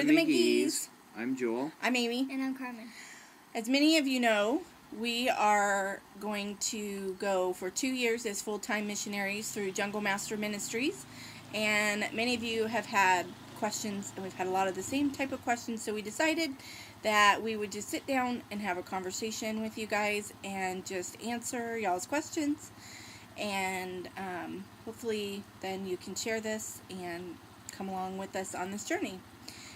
We're the McGee's. I'm Joel. I'm Amy. And I'm Carmen. As many of you know, we are going to go for 2 years as full-time missionaries through Jungle Master Ministries. And many of you have had questions, and we've had a lot of the same type of questions, so we decided that we would just sit down and have a conversation with you guys and just answer y'all's questions. And hopefully then you can share this and come along with us on this journey.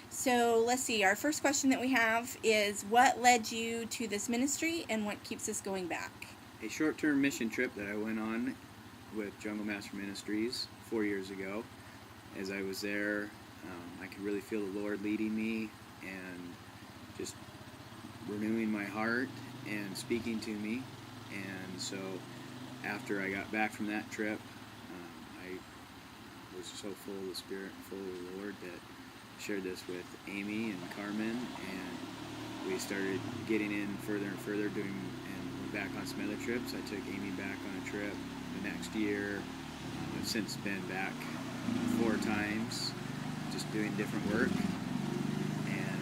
So let's see, our first question that we have is, what led you to this ministry and what keeps us going back? A short-term mission trip that I went on with Jungle Master Ministries 4 years ago. As I was there, I could really feel the Lord leading me and just renewing my heart and speaking to me. And so after I got back from that trip, I was so full of the Spirit, full of the Lord, that I shared this with Amy and Carmen, and we started getting in further and further, and went back on some other trips. I took Amy back on a trip the next year. I've since been back 4 times, just doing different work, and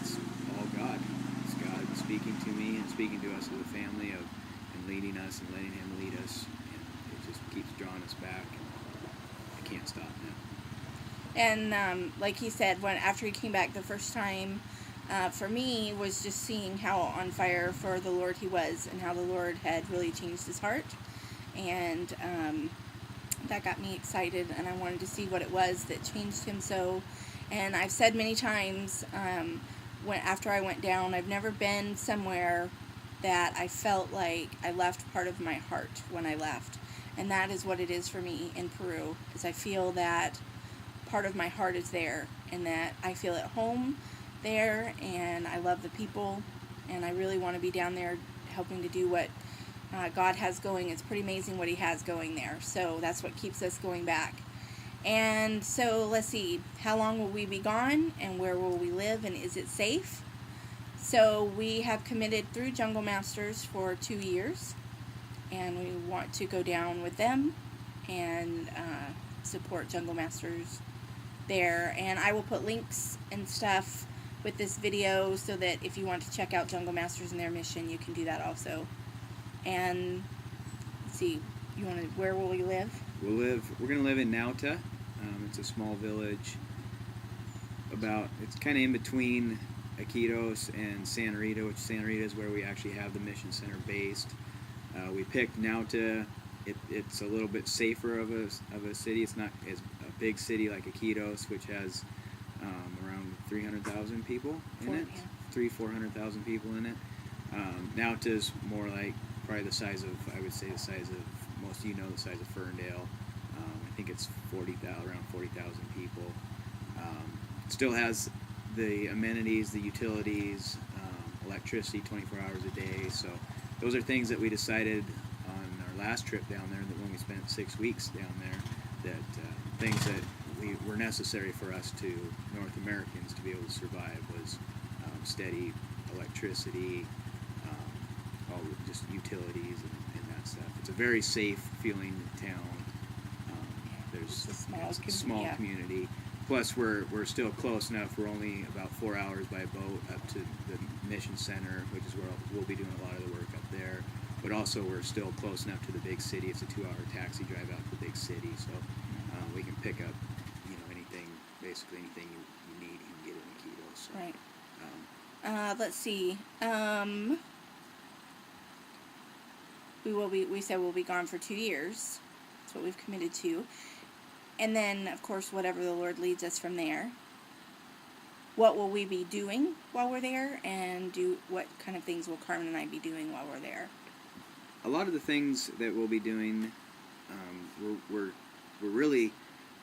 it's all God. It's God speaking to me and speaking to us as a family, and leading us and letting Him lead us, and it just keeps drawing us back. I can't stop now. And like he said, after he came back the first time, for me, was just seeing how on fire for the Lord he was, and how the Lord had really changed his heart. And that got me excited, and I wanted to see what it was that changed him so. And I've said many times, after I went down, I've never been somewhere that I felt like I left part of my heart when I left. And that is what it is for me in Peru, is I feel that part of my heart is there, and that I feel at home there, and I love the people, and I really want to be down there helping to do what God has going. It's pretty amazing what he has going there. So that's what keeps us going back. And so let's see, how long will we be gone, and where will we live, and is it safe? So we have committed through Jungle Masters for 2 years, and we want to go down with them and support Jungle Masters there. And I will put links and stuff with this video so that if you want to check out Jungle Masters and their mission, you can do that also. And let's see, where will we live? We're going to live in Nauta. It's a small village. It's kind of in between Iquitos and Santa Rita, which Santa Rita is where we actually have the mission center based. We picked Nauta. It's a little bit safer of a city. It's not as a big city like Iquitos, which has around 300,000 people in it. 400,000 people in it. Nauta is more like probably the size of, most of you know, the size of Ferndale. I think it's around 40,000 people. It still has the amenities, the utilities, electricity 24 hours a day. So those are things that we decided on our last trip down there, that when we spent 6 weeks down there, that things that were necessary for us North Americans to be able to survive was steady electricity, all just utilities and that stuff. It's a very safe feeling town. There's a small community. Plus, we're still close enough. We're only about 4 hours by boat up to the mission center, which is where we'll be doing a lot of the work up there. But also, we're still close enough to the big city. It's a 2-hour taxi drive out to the big city, so we can pick up, basically anything you need, you can get in Iquitos. So, right. Let's see. We said we'll be gone for 2 years. That's what we've committed to. And then, of course, whatever the Lord leads us from there. What will we be doing while we're there, and what kind of things will Carmen and I be doing while we're there? A lot of the things that we'll be doing, we're really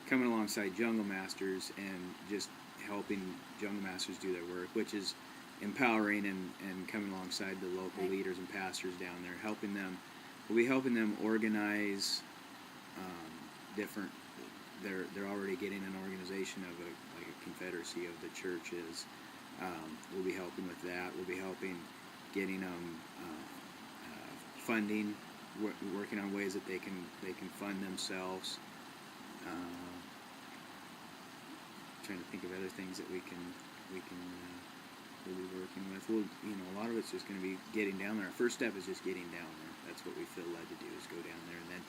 coming alongside Jungle Masters and just helping Jungle Masters do their work, which is empowering and coming alongside the local leaders and pastors down there, helping them. We'll be helping them organize different. They're already getting an organization of a confederacy of the churches. We'll be helping with that. We'll be helping getting them funding, working on ways that they can fund themselves. trying to think of other things that we can we'll be working with. Well, a lot of it's just going to be getting down there. Our first step is just getting down there. That's what we feel led to do, is go down there, and then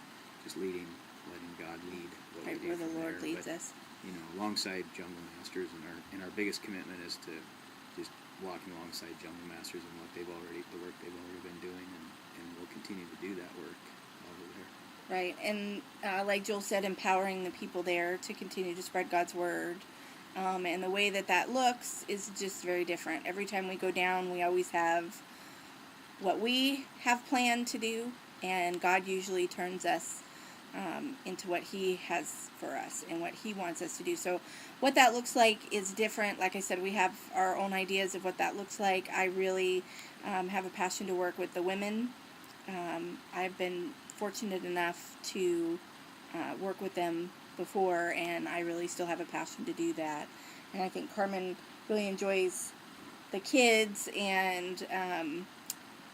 just letting God lead what we do where the from Lord there. leads But, us. Alongside Jungle Masters, and our biggest commitment is to just walking alongside Jungle Masters and the work they've already been doing, and we'll continue to do that work over there. Right, and like Joel said, empowering the people there to continue to spread God's word. And the way that looks is just very different. Every time we go down, we always have what we have planned to do, and God usually turns us into what He has for us and what He wants us to do. So what that looks like is different. Like I said, we have our own ideas of what that looks like. I really have a passion to work with the women. I've been fortunate enough to work with them before, and I really still have a passion to do that. And I think Carmen really enjoys the kids, and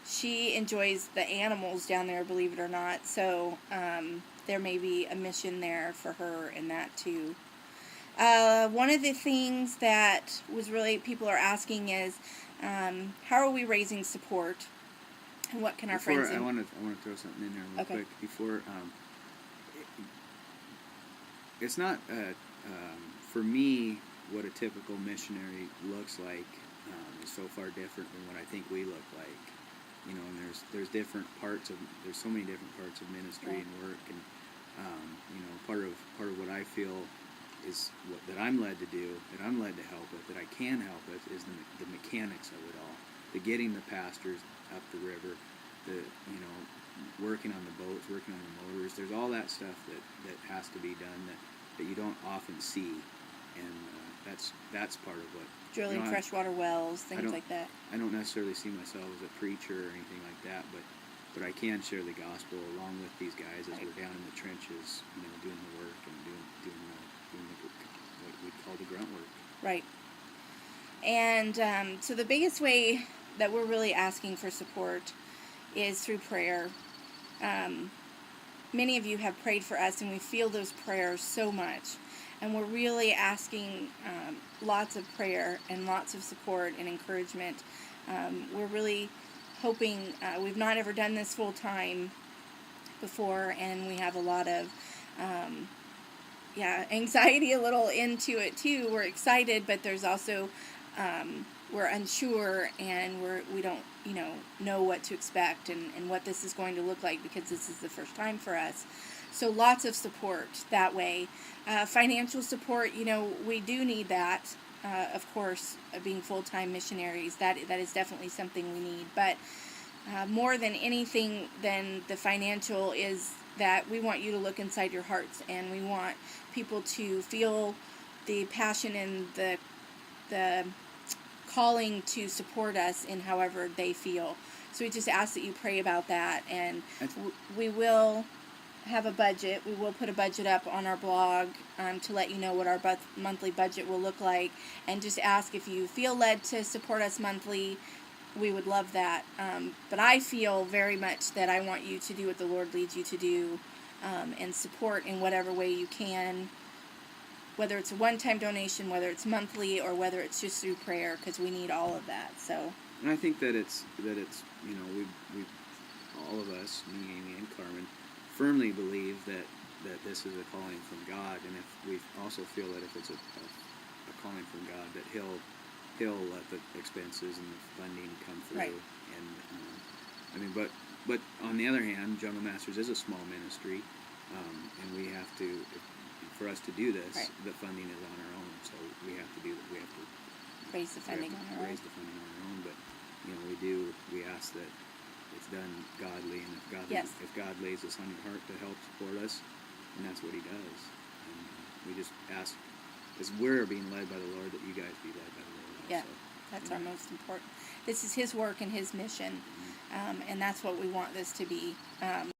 she enjoys the animals down there, believe it or not. So there may be a mission there for her in that too. One of the things that was really people are asking is, how are we raising support, and what can our friends do? I want to throw something in there real quick before. It's not for me what a typical missionary looks like is so far different than what I think we look like. And there's different parts of there's so many different parts of ministry and work, and part of what I feel is that I'm led to do, that I'm led to help with, that I can help with, is the mechanics of it all, the getting the pastors up the river, the working on the boats, working on the motors. There's all that stuff that has to be done that you don't often see, and that's part of what drilling freshwater wells, things like that. I don't necessarily see myself as a preacher or anything like that, but I can share the gospel along with these guys as we're down in the trenches, doing the work and doing what we call the grunt work. Right. And so the biggest way that we're really asking for support is through prayer. Many of you have prayed for us, and we feel those prayers so much. And we're really asking lots of prayer and lots of support and encouragement. We're really hoping, we've not ever done this full time before, and we have a lot of anxiety a little into it too. We're excited, but there's also we're unsure, and we don't know what to expect and what this is going to look like, because this is the first time for us. So lots of support that way. Financial support, we do need that. Of course, being full-time missionaries, that is definitely something we need. But more than anything than the financial is that we want you to look inside your hearts, and we want people to feel the passion and the calling to support us in however they feel. So we just ask that you pray about that, and we will have a budget. We will put a budget up on our blog to let you know what our monthly budget will look like, and just ask if you feel led to support us monthly. We would love that. But I feel very much that I want you to do what the Lord leads you to do, and support in whatever way you can, whether it's a one-time donation, whether it's monthly, or whether it's just through prayer, because we need all of that. So. And I think that it's we all of us, me, Amy, and Carmen, firmly believe that this is a calling from God, and if we also feel that if it's a calling from God, that He'll let the expenses and the funding come through. Right. And but on the other hand, Jungle Masters is a small ministry, and we have to, for us to do this, the funding is on our own. So we have to do that. We have to raise the funding on our own. But we ask that it's done godly, and if God lays this on your heart to help support us, and that's what He does. And we just ask, as we're being led by the Lord, that you guys be led by the Lord also. Yeah, that's our most important. This is His work and His mission, and that's what we want this to be.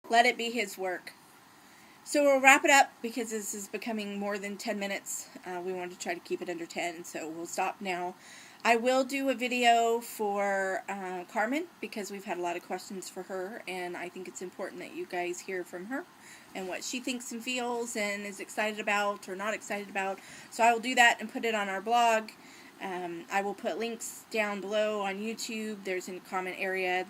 Let it be His work. So we'll wrap it up, because this is becoming more than 10 minutes. We want to try to keep it under 10, so we'll stop now. I will do a video for Carmen, because we've had a lot of questions for her, and I think it's important that you guys hear from her. and what she thinks and feels and is excited about or not excited about. So I will do that and put it on our blog. I will put links down below on YouTube. There's a comment area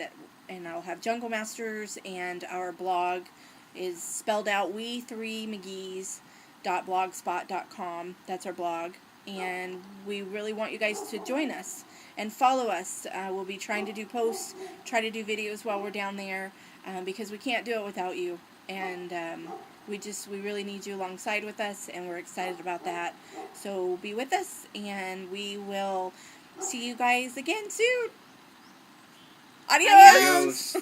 and I'll have Jungle Masters, and our blog is spelled out we3mcgees.blogspot.com. That's our blog, and we really want you guys to join us and follow us. We'll be trying to do posts, try to do videos while we're down there, because we can't do it without you, and we really need you alongside with us, and we're excited about that. So be with us, and we will see you guys again soon. Adios! Adios.